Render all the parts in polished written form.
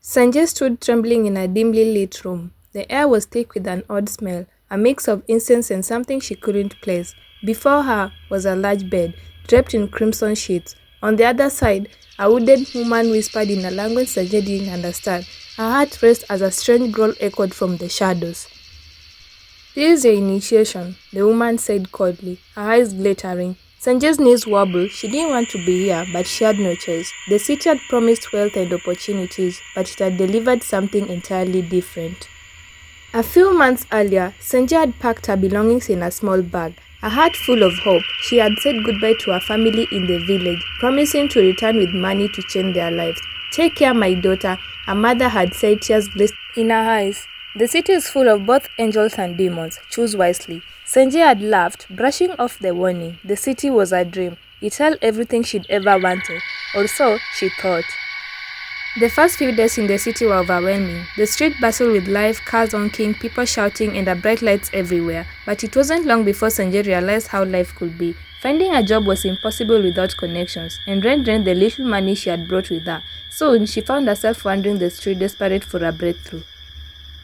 Senje stood trembling in a dimly lit room. The air was thick with an odd smell, a mix of incense and something she couldn't place. Before her was a large bed, draped in crimson sheets. On the other side, a wooden woman whispered in a language Senje didn't understand. Her heart raced as a strange growl echoed from the shadows. "This is your initiation," the woman said coldly, her eyes glittering. Sanjay's knees wobbled. She didn't want to be here, but she had no choice. The city had promised wealth and opportunities, but it had delivered something entirely different. A few months earlier, Senje had packed her belongings in a small bag. A heart full of hope, she had said goodbye to her family in the village, promising to return with money to change their lives. "Take care, my daughter," her mother had said, tears glistened in her eyes. "The city is full of both angels and demons. Choose wisely." Senje had laughed, brushing off the warning. The city was a dream. It held everything she'd ever wanted, or so she thought. The first few days in the city were overwhelming. The street bustled with life, cars honking, people shouting, and the bright lights everywhere. But it wasn't long before Senje realized how life could be. Finding a job was impossible without connections, and rent drained the little money she had brought with her. Soon, she found herself wandering the street, desperate for a breakthrough.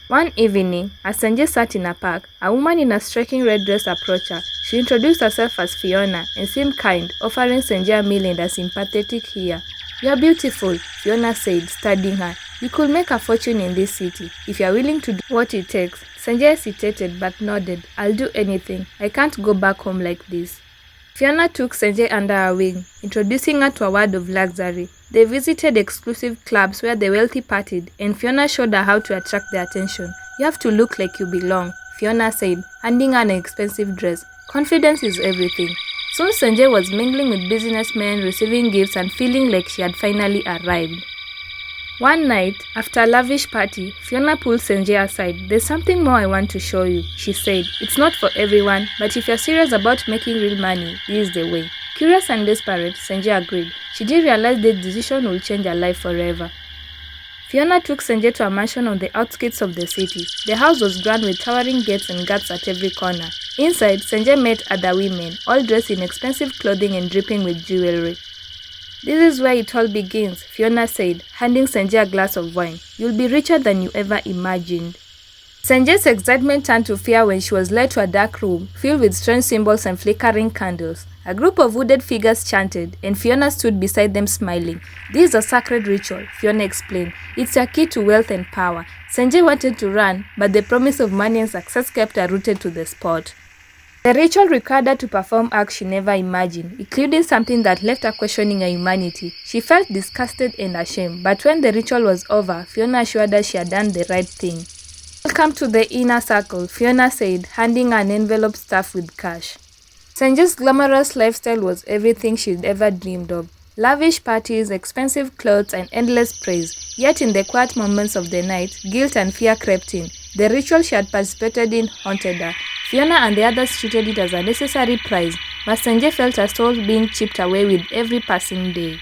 One evening, as Senje sat in a park, a woman in a striking red dress approached her. She introduced herself as Fiona and seemed kind, offering Senje a meal and a sympathetic ear. "You're beautiful," Fiona said, studying her. "You could make a fortune in this city, if you're willing to do what it takes." Senje hesitated but nodded. "I'll do anything. I can't go back home like this." Fiona took Senje under her wing, introducing her to a world of luxury. They visited exclusive clubs where the wealthy partied, and Fiona showed her how to attract their attention. "You have to look like you belong," Fiona said, handing her an expensive dress. "Confidence is everything." Soon Senje was mingling with businessmen, receiving gifts, and feeling like she had finally arrived. One night, after a lavish party, Fiona pulled Senje aside. "There's something more I want to show you," she said. "It's not for everyone, but if you're serious about making real money, this is the way." Curious and desperate, Senje agreed. She didn't realize this decision would change her life forever. Fiona took Senje to a mansion on the outskirts of the city. The house was grand with towering gates and guards at every corner. Inside, Senje met other women, all dressed in expensive clothing and dripping with jewelry. "This is where it all begins," Fiona said, handing Senje a glass of wine. "You'll be richer than you ever imagined." Senje's excitement turned to fear when she was led to a dark room filled with strange symbols and flickering candles. A group of wooded figures chanted, and Fiona stood beside them smiling. "This is a sacred ritual," Fiona explained. "It's a key to wealth and power." Senje wanted to run, but the promise of money and success kept her rooted to the spot. The ritual required her to perform acts she never imagined, including something that left her questioning her humanity. She felt disgusted and ashamed, but when the ritual was over, Fiona assured her she had done the right thing. "Welcome to the inner circle," Fiona said, handing her an envelope stuffed with cash. Senje's glamorous lifestyle was everything she'd ever dreamed of. Lavish parties, expensive clothes, and endless praise. Yet in the quiet moments of the night, guilt and fear crept in. The ritual she had participated in haunted her. Fiona and the others treated it as a necessary prize, but Senje felt her soul being chipped away with every passing day.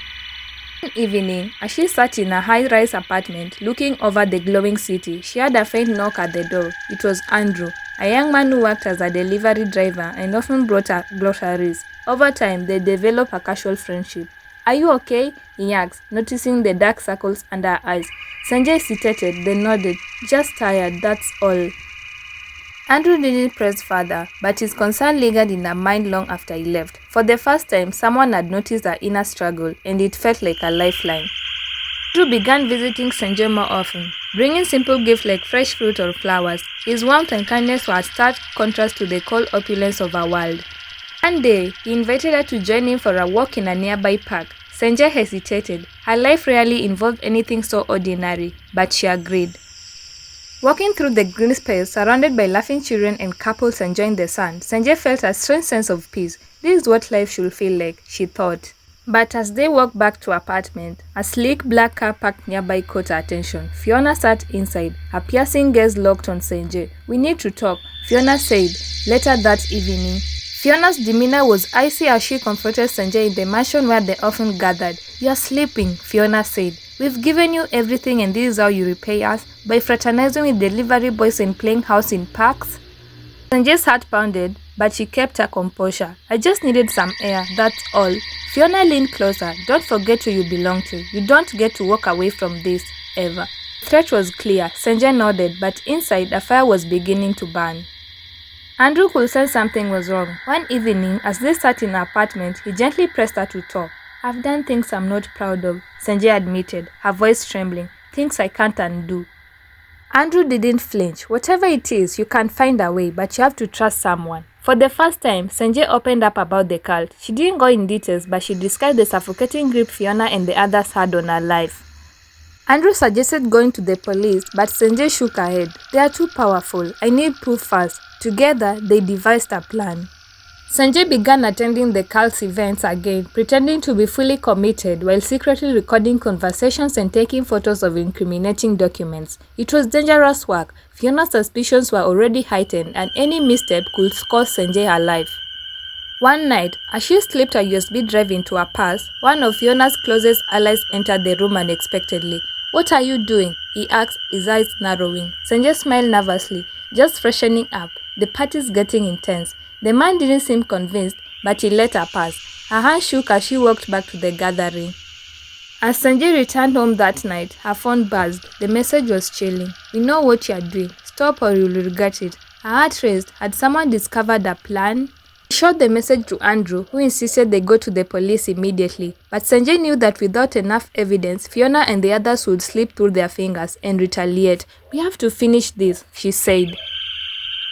One evening, as she sat in a high-rise apartment looking over the glowing city, she heard a faint knock at the door. It was Andrew, a young man who worked as a delivery driver and often brought her groceries. Over time, they developed a casual friendship. "Are you okay?" he asked, noticing the dark circles under her eyes. Senje hesitated, then nodded. "Just tired, that's all." Andrew didn't press further, but his concern lingered in her mind long after he left. For the first time, someone had noticed her inner struggle, and it felt like a lifeline. Andrew began visiting Senje more often, bringing simple gifts like fresh fruit or flowers. His warmth and kindness were a stark contrast to the cold opulence of her world. One day, he invited her to join him for a walk in a nearby park. Senje hesitated. Her life rarely involved anything so ordinary, but she agreed. Walking through the green space, surrounded by laughing children and couples enjoying the sun, Senje felt a strange sense of peace. This is what life should feel like, she thought. But as they walked back to her apartment, a sleek black car parked nearby caught her attention. Fiona sat inside, her piercing gaze locked on Senje. "We need to talk," Fiona said, later that evening. Fiona's demeanor was icy as she confronted Senje in the mansion where they often gathered. "You're sleeping," Fiona said. "We've given you everything and this is how you repay us? By fraternizing with delivery boys and playing house in parks?" Senje's heart pounded, but she kept her composure. "I just needed some air, that's all." Fiona leaned closer. "Don't forget who you belong to. You don't get to walk away from this, ever." The threat was clear. Senje nodded, but inside, a fire was beginning to burn. Andrew could sense something was wrong. One evening, as they sat in her apartment, he gently pressed her to talk. "I've done things I'm not proud of," Senje admitted, her voice trembling. "Things I can't undo." Andrew didn't flinch. "Whatever it is, you can find a way, but you have to trust someone." For the first time, Senje opened up about the cult. She didn't go in details, but she described the suffocating grip Fiona and the others had on her life. Andrew suggested going to the police, but Senje shook her head. "They are too powerful. I need proof first." Together, they devised a plan. Senje began attending the cult's events again, pretending to be fully committed while secretly recording conversations and taking photos of incriminating documents. It was dangerous work. Fiona's suspicions were already heightened, and any misstep could cost Senje her life. One night, as she slipped a USB drive into her purse, one of Fiona's closest allies entered the room unexpectedly. "What are you doing?" he asked, his eyes narrowing. Senje smiled nervously. "Just freshening up. The party's getting intense." The man didn't seem convinced, but he let her pass. Her hand shook as she walked back to the gathering. As Senje returned home that night, her phone buzzed. The message was chilling. "We know what you're doing. Stop or you'll regret it." Her heart raced. Had someone discovered a plan? She showed the message to Andrew, who insisted they go to the police immediately. But Senje knew that without enough evidence, Fiona and the others would slip through their fingers and retaliate. "We have to finish this," she said.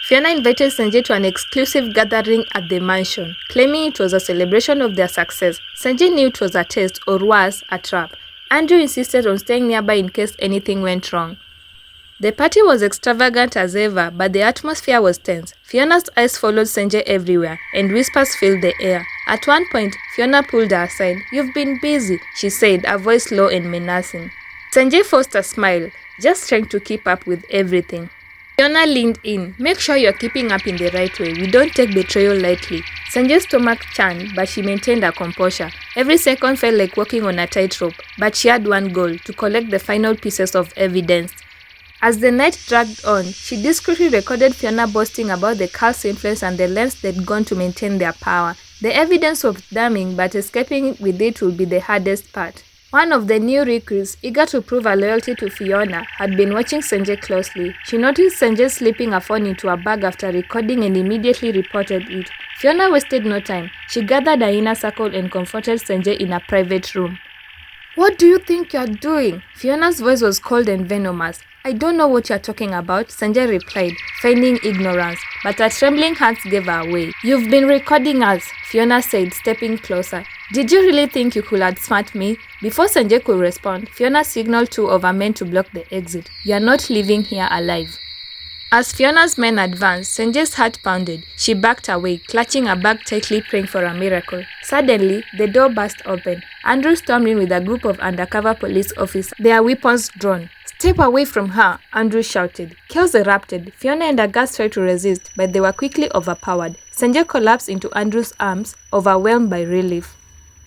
Fiona invited Senje to an exclusive gathering at the mansion, claiming it was a celebration of their success. Senje knew it was a test, or worse, a trap. Andrew insisted on staying nearby in case anything went wrong. The party was extravagant as ever, but the atmosphere was tense. Fiona's eyes followed Senje everywhere, and whispers filled the air. At one point, Fiona pulled her aside. "You've been busy," she said, her voice low and menacing. Senje forced a smile, just trying to keep up with everything. Fiona leaned in. "Make sure you're keeping up in the right way. We don't take betrayal lightly." Senje's stomach churned, but she maintained her composure. Every second felt like walking on a tightrope, but she had one goal: to collect the final pieces of evidence. As the night dragged on, she discreetly recorded Fiona boasting about the cult's influence and the lengths they'd gone to maintain their power. The evidence was damning, but escaping with it would be the hardest part. One of the new recruits, eager to prove her loyalty to Fiona, had been watching Senje closely. She noticed Senje slipping her phone into a bag after recording and immediately reported it. Fiona wasted no time. She gathered her inner circle and confronted Senje in a private room. "What do you think you're doing?" Fiona's voice was cold and venomous. "I don't know what you're talking about," Senje replied, feigning ignorance, but her trembling hands gave her away. "You've been recording us," Fiona said, stepping closer. "Did you really think you could outsmart me?" Before Senje could respond, Fiona signaled two of her men to block the exit. "You're not leaving here alive." As Fiona's men advanced, Senje's heart pounded. She backed away, clutching her bag tightly, praying for a miracle. Suddenly, the door burst open. Andrew stormed in with a group of undercover police officers, their weapons drawn. "Step away from her," Andrew shouted. Chaos erupted. Fiona and her guards tried to resist, but they were quickly overpowered. Senje collapsed into Andrew's arms, overwhelmed by relief.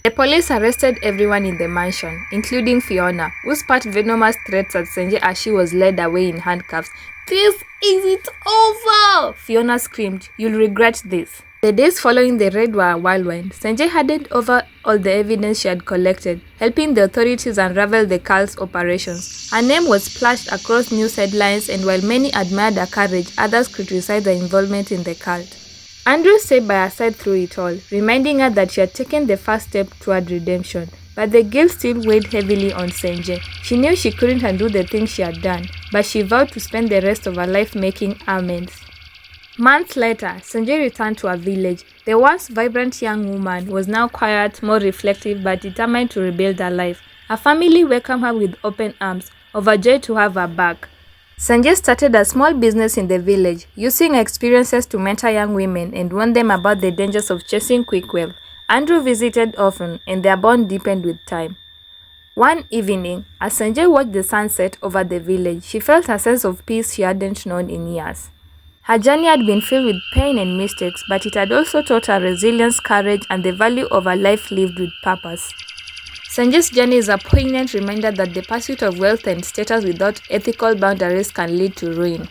The police arrested everyone in the mansion, including Fiona, who spat venomous threats at Senje as she was led away in handcuffs. "This is it over!" Fiona screamed. "You'll regret this." The days following the raid were a whirlwind. Senje handed over all the evidence she had collected, helping the authorities unravel the cult's operations. Her name was splashed across news headlines, and while many admired her courage, others criticized her involvement in the cult. Andrew stayed by her side through it all, reminding her that she had taken the first step toward redemption. But the guilt still weighed heavily on Senje. She knew she couldn't undo the things she had done, but she vowed to spend the rest of her life making amends. Months later, Senje returned to her village. The once vibrant young woman was now quiet, more reflective, but determined to rebuild her life. Her family welcomed her with open arms, overjoyed to have her back. Senje started a small business in the village, using her experiences to mentor young women and warn them about the dangers of chasing quick wealth. Andrew visited often, and their bond deepened with time. One evening, as Senje watched the sunset over the village, she felt a sense of peace she hadn't known in years. Her journey had been filled with pain and mistakes, but it had also taught her resilience, courage, and the value of a life lived with purpose. Senje's journey is a poignant reminder that the pursuit of wealth and status without ethical boundaries can lead to ruin.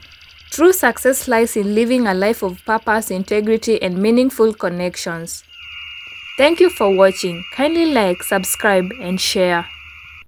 True success lies in living a life of purpose, integrity, and meaningful connections. Thank you for watching. Kindly like, subscribe, and share.